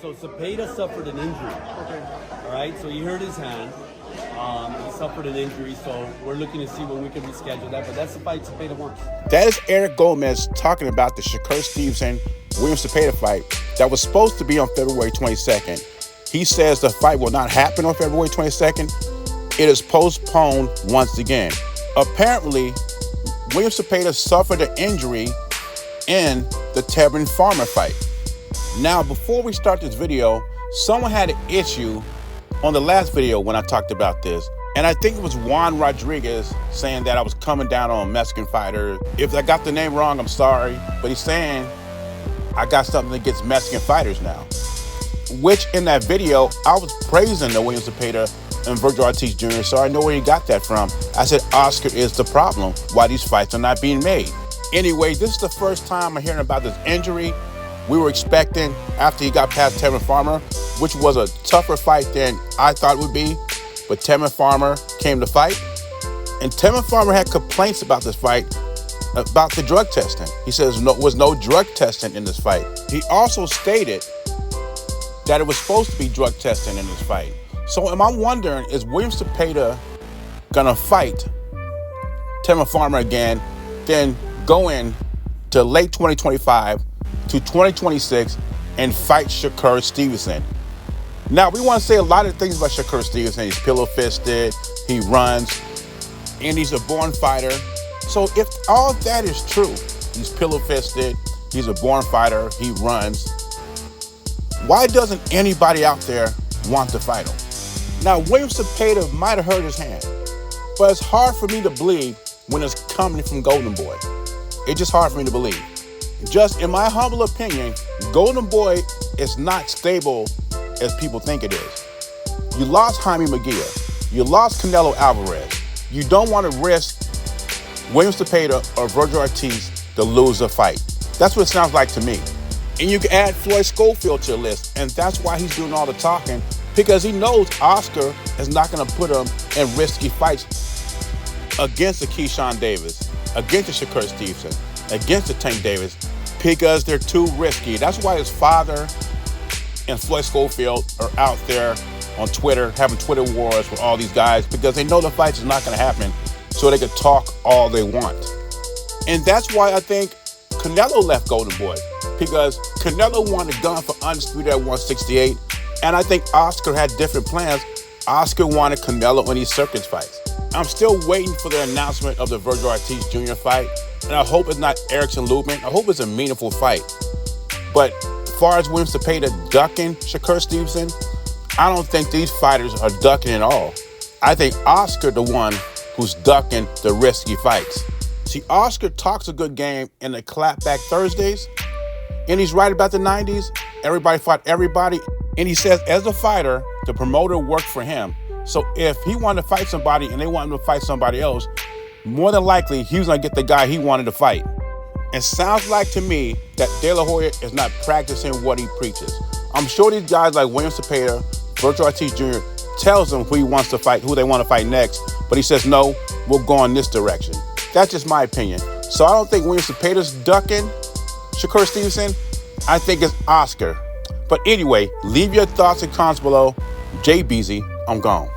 So Zepeda suffered an injury. Okay. All right, so he hurt his hand. He suffered an injury, so we're looking to see when we can reschedule that. But that's the fight Zepeda wants. That is Eric Gomez talking about the Shakur Stevenson William Zepeda fight that was supposed to be on February 22nd. He says the fight will not happen on February 22nd. It is postponed once again. Apparently, William Zepeda suffered an injury in the Tevin Farmer fight. Now, before we start this video, someone had an issue on the last video when I talked about this. And I think it was Juan Rodriguez saying that I was coming down on a Mexican fighter. If I got the name wrong, I'm sorry. But he's saying I got something against Mexican fighters now. Which in that video, I was praising the William Zepeda and Virgil Ortiz Jr., so I know where he got that from. I said Oscar is the problem, why these fights are not being made. Anyway, this is the first time I'm hearing about this injury. We were expecting, after he got past Tevin Farmer, which was a tougher fight than I thought it would be, but Tevin Farmer came to fight. And Tevin Farmer had complaints about this fight, about the drug testing. He says there was no drug testing in this fight. He also stated that it was supposed to be drug testing in this fight. So am I wondering, is William Zepeda gonna fight Tevin Farmer again, then go in to late 2025 to 2026 and fight Shakur Stevenson? Now, we want to say a lot of things about Shakur Stevenson. He's pillow-fisted, he runs, and he's a born fighter. So if all that is true, he's pillow-fisted, he's a born fighter, he runs, why doesn't anybody out there want to fight him? Now, William Zepeda might have hurt his hand, but it's hard for me to believe when it's coming from Golden Boy. It's just hard for me to believe. Just in my humble opinion, Golden Boy is not stable as people think it is. You lost Jaime Maguire. You lost Canelo Alvarez. You don't want to risk William Zepeda or Virgil Ortiz to lose a fight. That's what it sounds like to me. And you can add Floyd Schofield to the list, and that's why he's doing all the talking, because he knows Oscar is not going to put him in risky fights against the Keyshawn Davis, against the Shakur Stevenson, against the Tank Davis, because they're too risky. That's why his father and Floyd Schofield are out there on Twitter having Twitter wars with all these guys, because they know the fights is not going to happen, so they can talk all they want. And that's why I think Canelo left Golden Boy, because Canelo wanted a gun for undisputed at 168, and I think Oscar had different plans. Oscar wanted Canelo in these circus fights. I'm still waiting for the announcement of the Virgil Ortiz Jr. fight, and I hope it's not Erickson Lubin. I hope it's a meaningful fight. But as far as William Zepeda ducking Shakur Stevenson, I don't think these fighters are ducking at all. I think Oscar the one who's ducking the risky fights. See, Oscar talks a good game in the clapback Thursdays, and he's right about the 90s. Everybody fought everybody. And he says, as a fighter, the promoter worked for him. So if he wanted to fight somebody and they wanted him to fight somebody else, more than likely, he was going to get the guy he wanted to fight. It sounds like to me that De La Hoya is not practicing what he preaches. I'm sure these guys like William Zepeda, Virgil Ortiz Jr. tells them who he wants to fight, who they want to fight next. But he says, no, we'll go in this direction. That's just my opinion. So I don't think William Zepeda's ducking Shakur Stevenson. I think it's Oscar. But anyway, leave your thoughts and comments below. Jay Beezy, I'm gone.